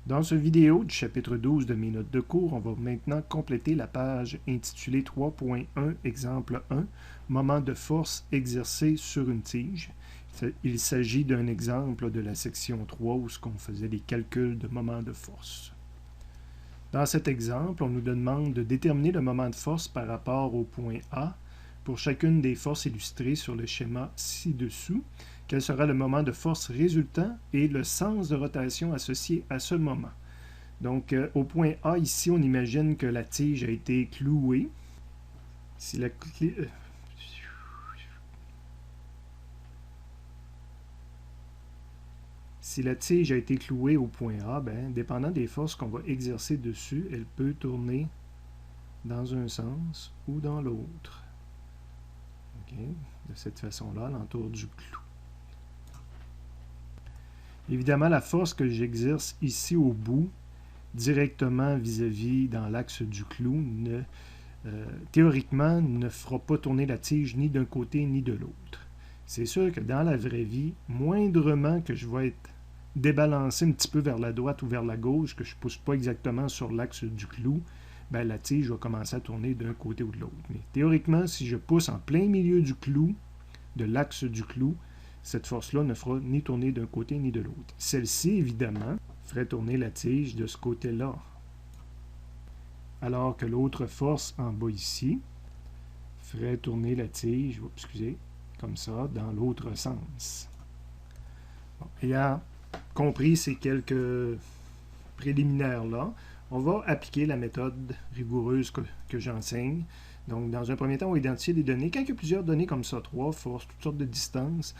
Dans cette vidéo du chapitre 12 de mes notes de cours, on va maintenant compléter la page intitulée 3.1, exemple 1, moment de force exercé sur une tige. Il s'agit d'un exemple de la section 3 où on faisait des calculs de moment de force. Dans cet exemple, on nous demande de déterminer le moment de force par rapport au point A pour chacune des forces illustrées sur le schéma ci-dessous. Quel sera le moment de force résultant et le sens de rotation associé à ce moment. Donc, au point A, ici, on imagine que la tige a été clouée. Si la tige a été clouée au point A, bien, dépendant des forces qu'on va exercer dessus, elle peut tourner dans un sens ou dans l'autre. Okay. De cette façon-là, l'entour du clou. Évidemment, la force que j'exerce ici au bout, directement vis-à-vis dans l'axe du clou, théoriquement, ne fera pas tourner la tige ni d'un côté ni de l'autre. C'est sûr que dans la vraie vie, moindrement que je vais être débalancé un petit peu vers la droite ou vers la gauche, que je ne pousse pas exactement sur l'axe du clou, ben, la tige va commencer à tourner d'un côté ou de l'autre. Mais théoriquement, si je pousse en plein milieu du clou, de l'axe du clou, cette force-là ne fera ni tourner d'un côté ni de l'autre. Celle-ci, évidemment, ferait tourner la tige de ce côté-là. Alors que l'autre force en bas ici ferait tourner la tige, excusez, comme ça, dans l'autre sens. Bon, ayant compris ces quelques préliminaires-là, on va appliquer la méthode rigoureuse que j'enseigne. Donc, dans un premier temps, on va identifier des données. Quand il y a plusieurs données comme ça, 3 forces, toutes sortes de distances,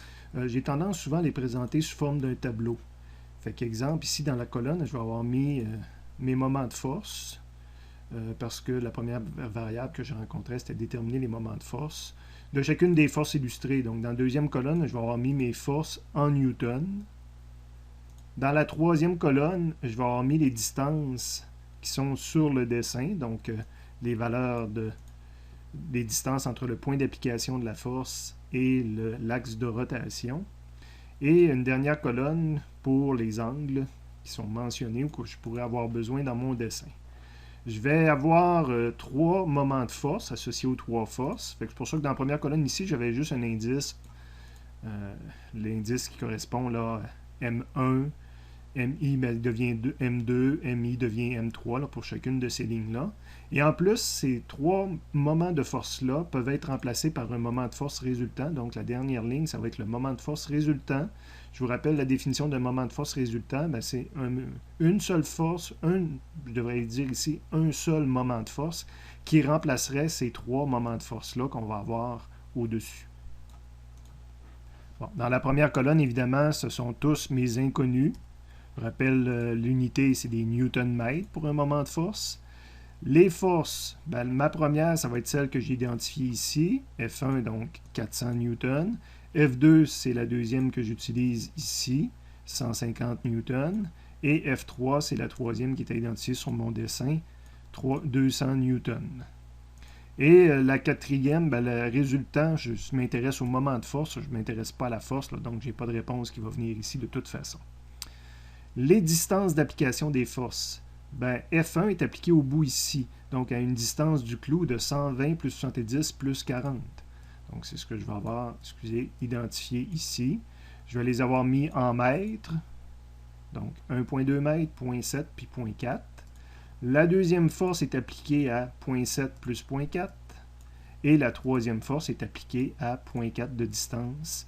j'ai tendance souvent à les présenter sous forme d'un tableau. Fait qu'exemple, ici dans la colonne, je vais avoir mis mes moments de force, parce que la première variable que je rencontrais, c'était déterminer les moments de force de chacune des forces illustrées. Donc, dans la deuxième colonne, je vais avoir mis mes forces en newton. Dans la troisième colonne, je vais avoir mis les distances qui sont sur le dessin, donc les valeurs des distances entre le point d'application de la force et l'axe de rotation. Et une dernière colonne pour les angles qui sont mentionnés ou que je pourrais avoir besoin dans mon dessin. Je vais avoir 3 moments de force associés aux 3 forces. C'est pour ça que dans la première colonne ici, j'avais juste un indice. L'indice qui correspond là à M1, MI devient M2, MI devient M3 là, pour chacune de ces lignes-là. Et en plus, ces 3 moments de force-là peuvent être remplacés par un moment de force résultant. Donc, la dernière ligne, ça va être le moment de force résultant. Je vous rappelle la définition d'un moment de force résultant. Ben, c'est une seule force, je devrais dire ici, un seul moment de force qui remplacerait ces 3 moments de force-là qu'on va avoir au-dessus. Bon, dans la première colonne, évidemment, ce sont tous mes inconnus. Je rappelle, l'unité, c'est des newton-mètres pour un moment de force. Les forces, ben, ma première, ça va être celle que j'ai identifiée ici. F1, donc 400 newtons. F2, c'est la deuxième que j'utilise ici, 150 newtons. Et F3, c'est la troisième qui est identifiée sur mon dessin, 200 newtons. Et la quatrième, ben, le résultant, je m'intéresse au moment de force, je ne m'intéresse pas à la force, là, donc je n'ai pas de réponse qui va venir ici de toute façon. Les distances d'application des forces. Ben, F1 est appliqué au bout ici, donc à une distance du clou de 120 plus 70 plus 40. Donc, c'est ce que je vais avoir, identifié ici. Je vais les avoir mis en mètres, donc 1,2 mètres, 0,7 puis 0,4. La deuxième force est appliquée à 0,7 plus 0,4. Et la troisième force est appliquée à 0,4 de distance.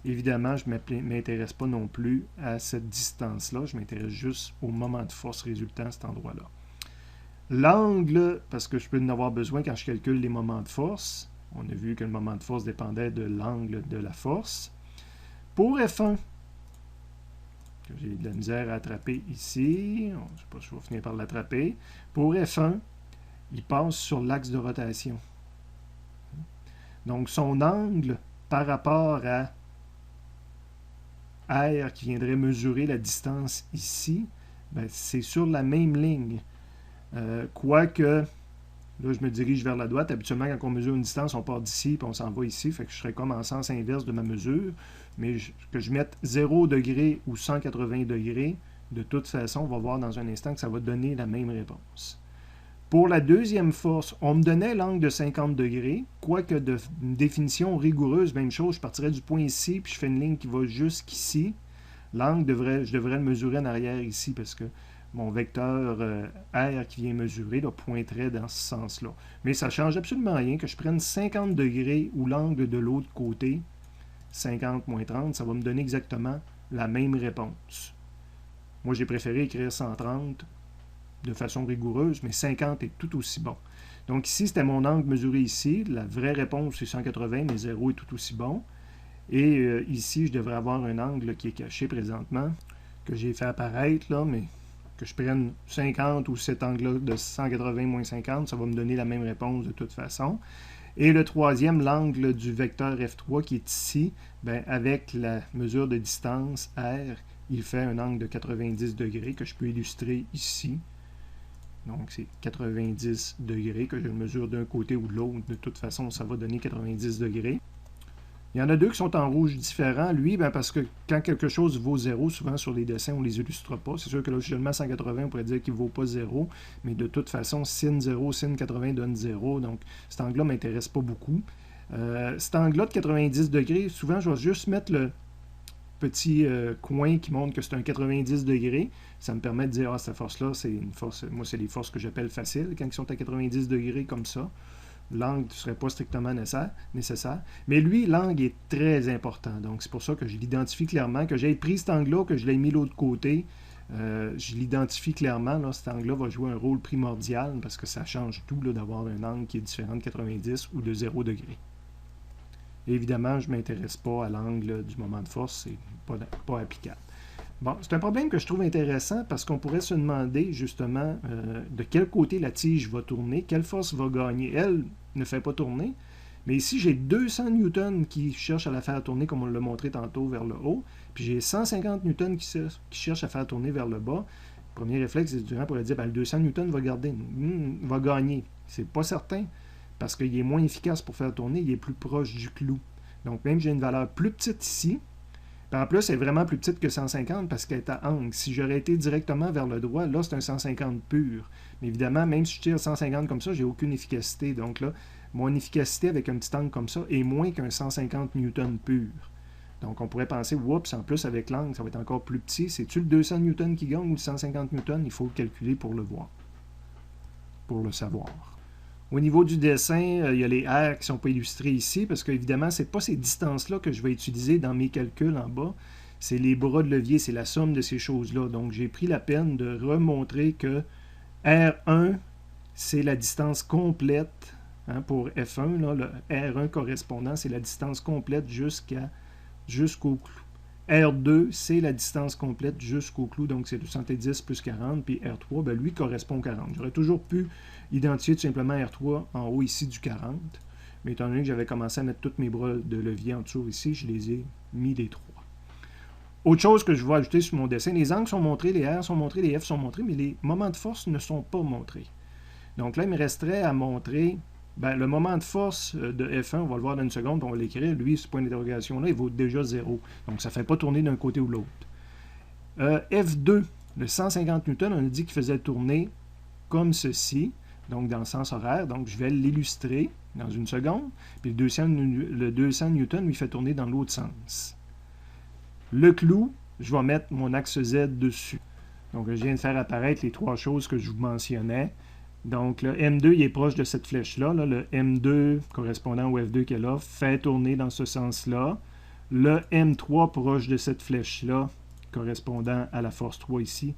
Évidemment, je ne m'intéresse pas non plus à cette distance-là. Je m'intéresse juste au moment de force résultant à cet endroit-là. L'angle, parce que je peux en avoir besoin quand je calcule les moments de force. On a vu que le moment de force dépendait de l'angle de la force. Pour F1, que j'ai de la misère à attraper ici, je ne sais pas si je vais finir par l'attraper. Pour F1, il passe sur l'axe de rotation. Donc, son angle par rapport à R qui viendrait mesurer la distance ici, ben, c'est sur la même ligne. Quoique, là, je me dirige vers la droite. Habituellement, quand on mesure une distance, on part d'ici et on s'en va ici. Fait que je serais comme en sens inverse de ma mesure. Mais que je mette 0 degré ou 180 degrés, De toute façon, on va voir dans un instant que ça va donner la même réponse. Pour la deuxième force, on me donnait l'angle de 50 degrés, quoique de définition rigoureuse, même chose, je partirais du point ici, puis je fais une ligne qui va jusqu'ici. L'angle, je devrais le mesurer en arrière ici, parce que mon vecteur R qui vient mesurer là, pointerait dans ce sens-là. Mais ça ne change absolument rien, que je prenne 50 degrés ou l'angle de l'autre côté, 50 moins 30, ça va me donner exactement la même réponse. Moi, j'ai préféré écrire 130 de façon rigoureuse, mais 50 est tout aussi bon. Donc ici, c'était mon angle mesuré ici. La vraie réponse, c'est 180, mais 0 est tout aussi bon. Et ici, je devrais avoir un angle qui est caché présentement, que j'ai fait apparaître, là, mais que je prenne 50 ou cet angle-là de 180 moins 50, ça va me donner la même réponse de toute façon. Et le troisième, l'angle du vecteur F3 qui est ici, bien, avec la mesure de distance R, il fait un angle de 90 degrés que je peux illustrer ici. Donc, c'est 90 degrés que je le mesure d'un côté ou de l'autre. De toute façon, ça va donner 90 degrés. Il y en a deux qui sont en rouge différent. Lui, ben parce que quand quelque chose vaut 0, souvent sur les dessins, on ne les illustre pas. C'est sûr que là, je le mets à 180, on pourrait dire qu'il ne vaut pas 0. Mais de toute façon, sin 0, sin 80 donne 0. Donc, cet angle-là ne m'intéresse pas beaucoup. Cet angle-là de 90 degrés, souvent, je vais juste mettre le petit coin qui montre que c'est un 90 degrés. Ça me permet de dire, ah, cette force-là, c'est une force. Moi, c'est les forces que j'appelle faciles quand ils sont à 90 degrés comme ça. L'angle ne serait pas strictement nécessaire. Mais lui, l'angle est très important. Donc, c'est pour ça que je l'identifie clairement. Que j'ai pris cet angle-là, que je l'ai mis de l'autre côté, je l'identifie clairement. Là, cet angle-là va jouer un rôle primordial parce que ça change tout d'avoir un angle qui est différent de 90 ou de 0 degré. Et évidemment, je ne m'intéresse pas à l'angle du moment de force. C'est pas applicable. Bon, c'est un problème que je trouve intéressant parce qu'on pourrait se demander justement de quel côté la tige va tourner, quelle force va gagner. Elle ne fait pas tourner, mais ici j'ai 200 newtons qui cherchent à la faire tourner comme on l'a montré tantôt vers le haut, puis j'ai 150 newtons qui cherchent à faire tourner vers le bas. Le premier réflexe étudiant pourrait dire, ben, le 200 newtons va gagner. C'est pas certain parce qu'il est moins efficace pour faire tourner, il est plus proche du clou. Donc même j'ai une valeur plus petite ici. En plus, elle est vraiment plus petite que 150 parce qu'elle est à angle. Si j'aurais été directement vers le droit, là, c'est un 150 pur. Mais évidemment, même si je tire 150 comme ça, j'ai aucune efficacité. Donc là, mon efficacité avec un petit angle comme ça est moins qu'un 150 newtons pur. Donc on pourrait penser, oups, en plus avec l'angle, ça va être encore plus petit. C'est-tu le 200 newtons qui gagne ou le 150 newtons? Il faut le calculer pour le voir, pour le savoir. Au niveau du dessin, il y a les R qui ne sont pas illustrés ici, parce qu'évidemment, ce n'est pas ces distances-là que je vais utiliser dans mes calculs en bas. C'est les bras de levier, c'est la somme de ces choses-là. Donc, j'ai pris la peine de remontrer que R1, c'est la distance complète pour F1. Là, le R1 correspondant, c'est la distance complète jusqu'au clou. R2, c'est la distance complète jusqu'au clou, donc c'est 210 plus 40, puis R3, ben lui correspond au 40. J'aurais toujours pu identifier tout simplement R3 en haut ici du 40, mais étant donné que j'avais commencé à mettre tous mes bras de levier en dessous ici, je les ai mis les trois. Autre chose que je vais ajouter sur mon dessin, les angles sont montrés, les R sont montrés, les F sont montrés, mais les moments de force ne sont pas montrés. Donc là, il me resterait à montrer le moment de force de F1, on va le voir dans une seconde, on va l'écrire. Lui, ce point d'interrogation-là, il vaut déjà 0. Donc, ça ne fait pas tourner d'un côté ou de l'autre. F2, le 150 newtons, on a dit qu'il faisait tourner comme ceci, donc dans le sens horaire. Donc, je vais l'illustrer dans une seconde. Puis le 200 newtons, lui, fait tourner dans l'autre sens. Le clou, je vais mettre mon axe Z dessus. Donc, je viens de faire apparaître les trois choses que je vous mentionnais. Donc, le M2, il est proche de cette flèche-là. Là. Le M2 correspondant au F2 qui est là fait tourner dans ce sens-là. Le M3 proche de cette flèche-là, correspondant à la force 3 ici,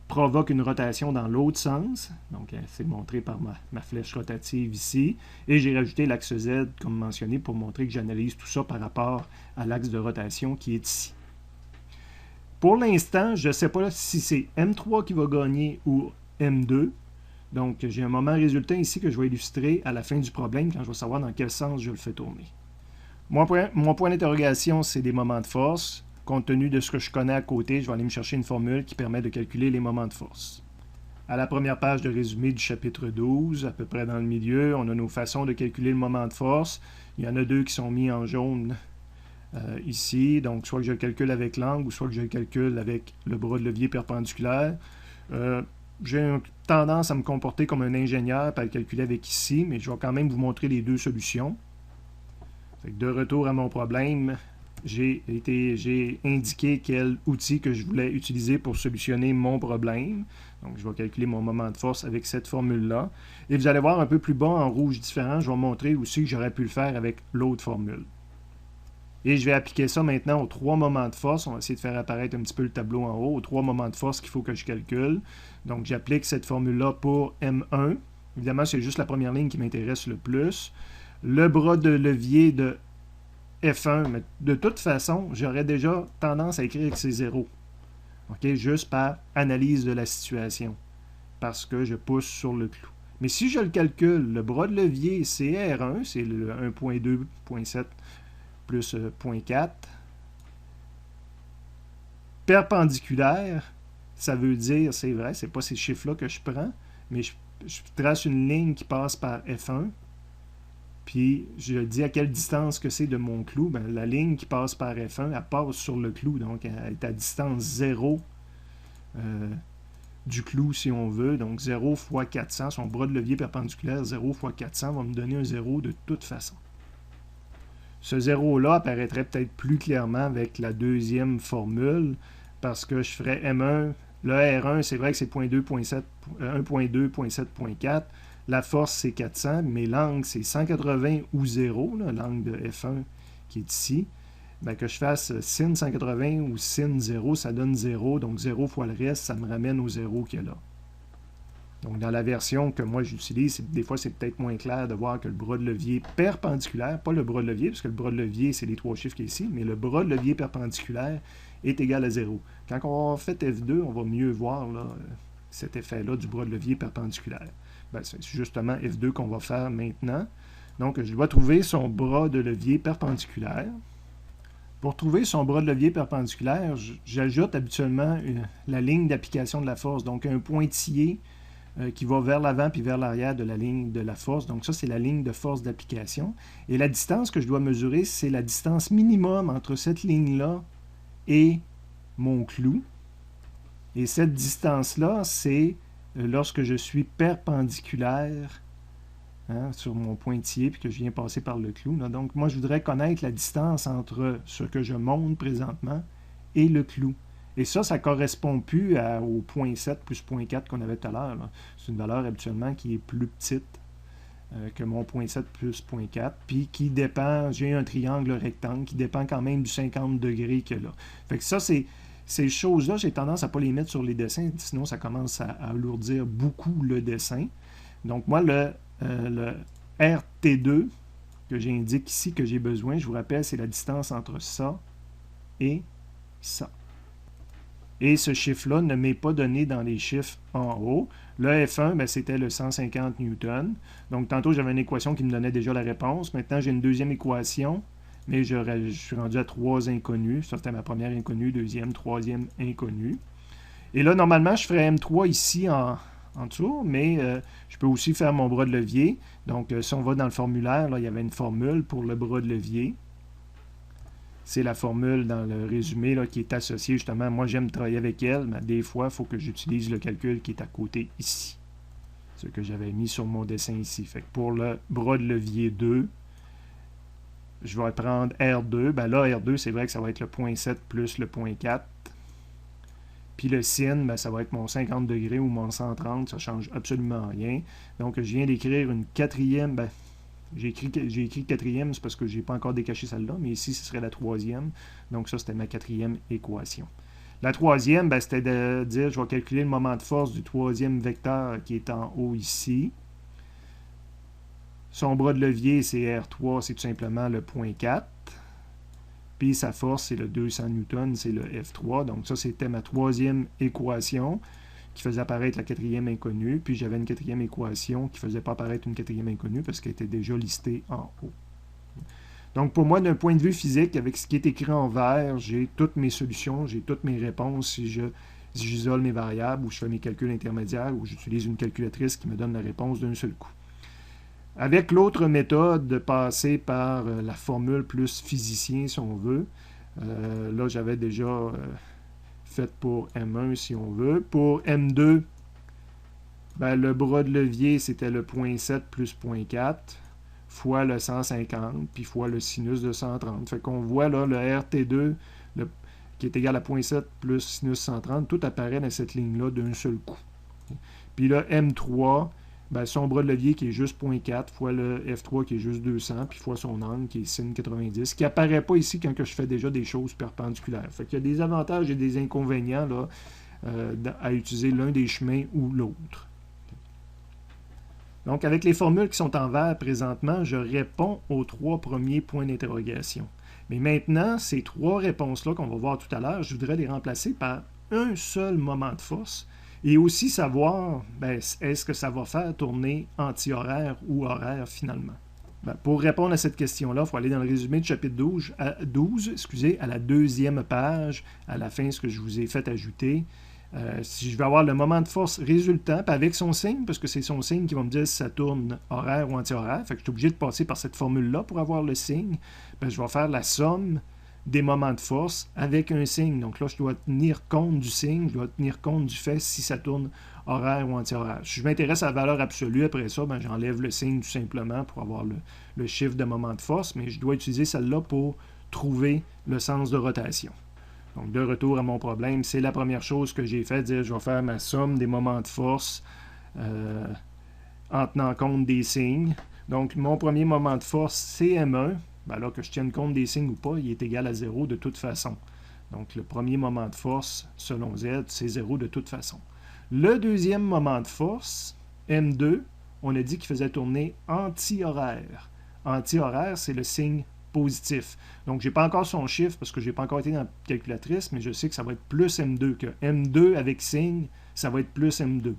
provoque une rotation dans l'autre sens. Donc, c'est montré par ma flèche rotative ici. Et j'ai rajouté l'axe Z, comme mentionné, pour montrer que j'analyse tout ça par rapport à l'axe de rotation qui est ici. Pour l'instant, je ne sais pas si c'est M3 qui va gagner ou M2. Donc, j'ai un moment résultat ici que je vais illustrer à la fin du problème quand je vais savoir dans quel sens je le fais tourner. Mon point d'interrogation, c'est des moments de force. Compte tenu de ce que je connais à côté, je vais aller me chercher une formule qui permet de calculer les moments de force. À la première page de résumé du chapitre 12, à peu près dans le milieu, on a nos façons de calculer le moment de force. Il y en a deux qui sont mis en jaune ici. Donc, soit que je le calcule avec l'angle ou soit que je le calcule avec le bras de levier perpendiculaire. J'ai une tendance à me comporter comme un ingénieur, à le calculer avec ici, mais je vais quand même vous montrer les deux solutions. Fait que de retour à mon problème, j'ai indiqué quel outil que je voulais utiliser pour solutionner mon problème. Donc, je vais calculer mon moment de force avec cette formule-là. Et vous allez voir un peu plus bas, en rouge différent, je vais montrer aussi que j'aurais pu le faire avec l'autre formule. Et je vais appliquer ça maintenant aux 3 moments de force. On va essayer de faire apparaître un petit peu le tableau en haut, aux 3 moments de force qu'il faut que je calcule. Donc, j'applique cette formule-là pour M1. Évidemment, c'est juste la première ligne qui m'intéresse le plus. Le bras de levier de F1, mais de toute façon, j'aurais déjà tendance à écrire que c'est 0. OK? Juste par analyse de la situation, parce que je pousse sur le clou. Mais si je le calcule, le bras de levier, c'est R1, c'est le 1.2.7 plus 0.4. Perpendiculaire, ça veut dire, c'est vrai, c'est pas ces chiffres-là que je prends, mais je trace une ligne qui passe par F1, puis je dis à quelle distance que c'est de mon clou. Ben, la ligne qui passe par F1, elle passe sur le clou, donc elle est à distance 0 du clou si on veut, donc 0 fois 400, son bras de levier perpendiculaire 0 fois 400 va me donner un 0 de toute façon. Ce 0-là apparaîtrait peut-être plus clairement avec la deuxième formule, parce que je ferais M1, le R1, c'est vrai que c'est 1.2.7.4, la force c'est 400, mais l'angle c'est 180 ou 0, l'angle de F1 qui est ici. Bien, que je fasse sin 180 ou sin 0, ça donne 0, donc 0 fois le reste, ça me ramène au 0 qu'il y a là. Donc, dans la version que moi j'utilise, des fois c'est peut-être moins clair de voir que le bras de levier perpendiculaire, pas le bras de levier, parce que le bras de levier c'est les 3 chiffres qui est ici, mais le bras de levier perpendiculaire est égal à 0. Quand on fait F2, on va mieux voir là, cet effet-là du bras de levier perpendiculaire. Ben, c'est justement F2 qu'on va faire maintenant. Donc, je dois trouver son bras de levier perpendiculaire. Pour trouver son bras de levier perpendiculaire, j'ajoute habituellement la ligne d'application de la force, donc un pointillé qui va vers l'avant puis vers l'arrière de la ligne de la force. Donc ça, c'est la ligne de force d'application. Et la distance que je dois mesurer, c'est la distance minimum entre cette ligne-là et mon clou. Et cette distance-là, c'est lorsque je suis perpendiculaire sur mon pointillé puis que je viens passer par le clou. Là. Donc moi, je voudrais connaître la distance entre ce que je monte présentement et le clou. Et ça ne correspond plus au 0.7 plus 0.4 qu'on avait tout à l'heure. C'est une valeur habituellement qui est plus petite que mon 0.7 plus 0.4, puis qui dépend, j'ai un triangle rectangle qui dépend quand même du 50 degrés que là. Fait que ça, ces choses-là, j'ai tendance à ne pas les mettre sur les dessins, sinon ça commence à alourdir beaucoup le dessin. Donc moi, le RT2 que j'indique ici que j'ai besoin, je vous rappelle, c'est la distance entre ça et ça. Et ce chiffre-là ne m'est pas donné dans les chiffres en haut. Le F1, ben, c'était le 150 newtons. Donc, tantôt, j'avais une équation qui me donnait déjà la réponse. Maintenant, j'ai une deuxième équation, mais je suis rendu à 3 inconnus. Ça, c'était ma première inconnue, deuxième, troisième inconnue. Et là, normalement, je ferais M3 ici en dessous, mais je peux aussi faire mon bras de levier. Donc, si on va dans le formulaire, là, il y avait une formule pour le bras de levier. C'est la formule dans le résumé là, qui est associée justement. Moi, j'aime travailler avec elle, mais des fois, il faut que j'utilise le calcul qui est à côté ici. Ce que j'avais mis sur mon dessin ici. Fait que pour le bras de levier 2, je vais prendre R2. Ben là, R2, c'est vrai que ça va être le 0.7 plus le 0.4. Puis le sin, ben, ça va être mon 50 degrés ou mon 130. Ça ne change absolument rien. Donc, je viens d'écrire une quatrième... Ben, j'ai écrit quatrième, c'est parce que je n'ai pas encore décaché celle-là, mais ici, ce serait la troisième. Donc ça, c'était ma quatrième équation. La troisième, ben, c'était de dire, je vais calculer le moment de force du troisième vecteur qui est en haut ici. Son bras de levier, c'est R3, c'est tout simplement le 0.4. Puis sa force, c'est le 200 newtons, c'est le F3. Donc ça, c'était ma troisième équation qui faisait apparaître la quatrième inconnue, puis j'avais une quatrième équation qui ne faisait pas apparaître une quatrième inconnue parce qu'elle était déjà listée en haut. Donc pour moi, d'un point de vue physique, avec ce qui est écrit en vert, j'ai toutes mes solutions, j'ai toutes mes réponses si j'isole mes variables ou je fais mes calculs intermédiaires ou j'utilise une calculatrice qui me donne la réponse d'un seul coup. Avec l'autre méthode de passer par la formule plus physicien, si on veut, là j'avais déjà fait pour M1, si on veut. Pour M2, ben, le bras de levier, c'était le 0.7 plus 0.4 fois le 150, puis fois le sinus de 130. Fait qu'on voit là le RT2, qui est égal à 0.7 plus sinus 130, tout apparaît dans cette ligne-là d'un seul coup. Puis là, M3, ben, son bras de levier qui est juste 0.4 fois le F3 qui est juste 200, puis fois son angle qui est sin 90, qui apparaît pas ici quand que je fais déjà des choses perpendiculaires. Fait qu'il y a des avantages et des inconvénients là, à utiliser l'un des chemins ou l'autre. Donc, avec les formules qui sont en vert présentement, je réponds aux 3 premiers points d'interrogation. Mais maintenant, ces 3 réponses-là qu'on va voir tout à l'heure, je voudrais les remplacer par un seul moment de force et aussi savoir, ben, est-ce que ça va faire tourner anti-horaire ou horaire finalement. Ben, pour répondre à cette question-là, il faut aller dans le résumé du chapitre 12, à la 2e page, à la fin, ce que je vous ai fait ajouter. Si je vais avoir le moment de force résultant, puis avec son signe, parce que c'est son signe qui va me dire si ça tourne horaire ou anti-horaire, fait que je suis obligé de passer par cette formule-là pour avoir le signe, ben, je vais faire la somme des moments de force avec un signe. Donc là, je dois tenir compte du signe, je dois tenir compte du fait si ça tourne horaire ou anti-horaire. Si je m'intéresse à la valeur absolue, après ça, ben, j'enlève le signe tout simplement pour avoir le chiffre de moment de force, mais je dois utiliser celle-là pour trouver le sens de rotation. Donc, de retour à mon problème, c'est la première chose que j'ai fait, dire je vais faire ma somme des moments de force en tenant compte des signes. Donc, mon premier moment de force, c'est M1. Ben là, que je tienne compte des signes ou pas, il est égal à 0 de toute façon. Donc, le premier moment de force, selon Z, c'est 0 de toute façon. Le deuxième moment de force, M2, on a dit qu'il faisait tourner anti-horaire. Anti-horaire, c'est le signe positif. Donc, je n'ai pas encore son chiffre parce que je n'ai pas encore été dans la calculatrice, mais je sais que ça va être plus M2 que M2 avec signe, ça va être plus M2.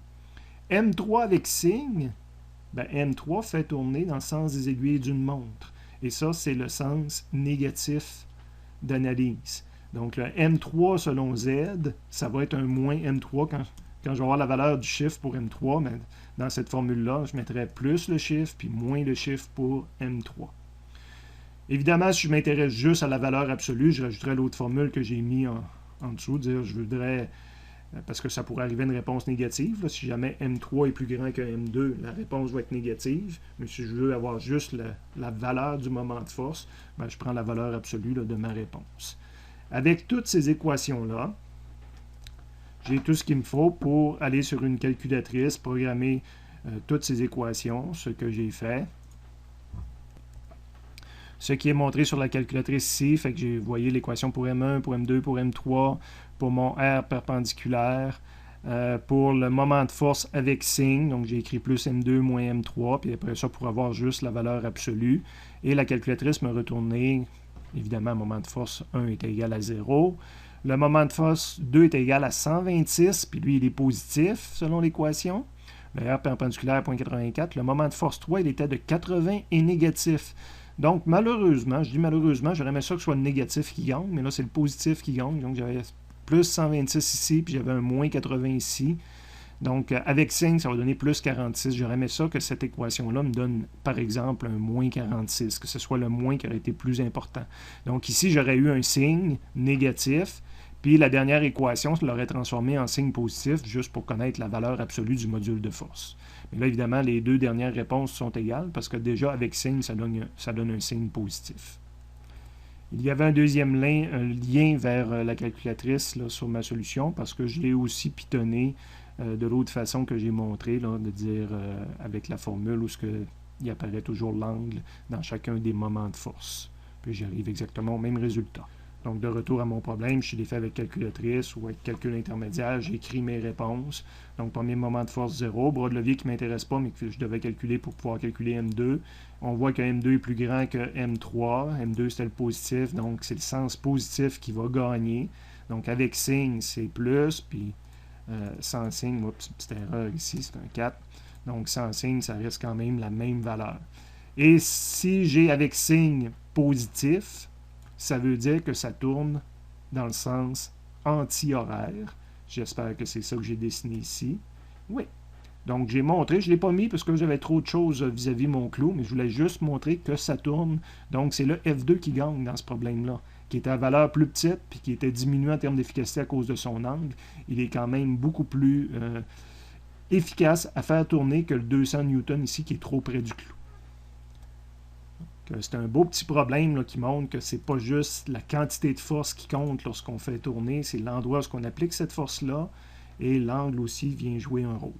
M3 avec signe, ben M3 fait tourner dans le sens des aiguilles d'une montre. Et ça, c'est le sens négatif d'analyse. Donc, le M3 selon Z, ça va être un moins M3 quand je vais avoir la valeur du chiffre pour M3. Mais dans cette formule-là, je mettrai plus le chiffre puis moins le chiffre pour M3. Évidemment, si je m'intéresse juste à la valeur absolue, je rajouterai l'autre formule que j'ai mis en dessous, dire je voudrais, parce que ça pourrait arriver une réponse négative. Là, si jamais M3 est plus grand que M2, la réponse va être négative. Mais si je veux avoir juste la valeur du moment de force, ben, je prends la valeur absolue là, de ma réponse. Avec toutes ces équations-là, j'ai tout ce qu'il me faut pour aller sur une calculatrice, programmer toutes ces équations, ce que j'ai fait. Ce qui est montré sur la calculatrice ici, fait que vous voyez l'équation pour M1, pour M2, pour M3, pour mon R perpendiculaire, pour le moment de force avec signe, donc j'ai écrit plus M2 moins M3, puis après ça pour avoir juste la valeur absolue. Et la calculatrice me retournait, évidemment, le moment de force 1 est égal à 0. Le moment de force 2 est égal à 126, puis lui il est positif selon l'équation. Le R perpendiculaire 0.84. Le moment de force 3, il était de 80 et négatif. Donc, malheureusement, je dis malheureusement, j'aurais aimé ça que ce soit le négatif qui gagne, mais là, c'est le positif qui gagne. Donc, j'avais plus 126 ici, puis j'avais un moins 80 ici. Donc, avec signe, ça va donner plus 46. J'aurais aimé ça que cette équation-là me donne, par exemple, un moins 46, que ce soit le moins qui aurait été plus important. Donc, ici, j'aurais eu un signe négatif, puis la dernière équation, je l'aurais transformée en signe positif, juste pour connaître la valeur absolue du module de force. Mais là, évidemment, les deux dernières réponses sont égales, parce que déjà, avec signe, ça donne un signe positif. Il y avait un deuxième lien vers la calculatrice là, sur ma solution, parce que je l'ai aussi pitonné de l'autre façon que j'ai montré, là, de dire avec la formule où il apparaît toujours l'angle dans chacun des moments de force. Puis j'arrive exactement au même résultat. Donc, de retour à mon problème, je l'ai fait avec calculatrice ou avec calcul intermédiaire, j'ai écrit mes réponses. Donc, premier moment de force 0, bras de levier qui ne m'intéresse pas, mais que je devais calculer pour pouvoir calculer M2. On voit que M2 est plus grand que M3. M2, c'était le positif, donc c'est le sens positif qui va gagner. Donc, avec signe, c'est plus, puis sans signe, oups, petite erreur ici, c'est un 4. Donc, sans signe, ça reste quand même la même valeur. Et si j'ai avec signe positif, ça veut dire que ça tourne dans le sens anti-horaire. J'espère que c'est ça que j'ai dessiné ici. Oui. Donc, j'ai montré, je ne l'ai pas mis parce que j'avais trop de choses vis-à-vis mon clou, mais je voulais juste montrer que ça tourne. Donc, c'est le F2 qui gagne dans ce problème-là, qui était à valeur plus petite, puis qui était diminué en termes d'efficacité à cause de son angle. Il est quand même beaucoup plus efficace à faire tourner que le 200 Newton ici, qui est trop près du clou. C'est un beau petit problème là, qui montre que c'est pas juste la quantité de force qui compte lorsqu'on fait tourner, c'est l'endroit où on applique cette force-là, et l'angle aussi vient jouer un rôle.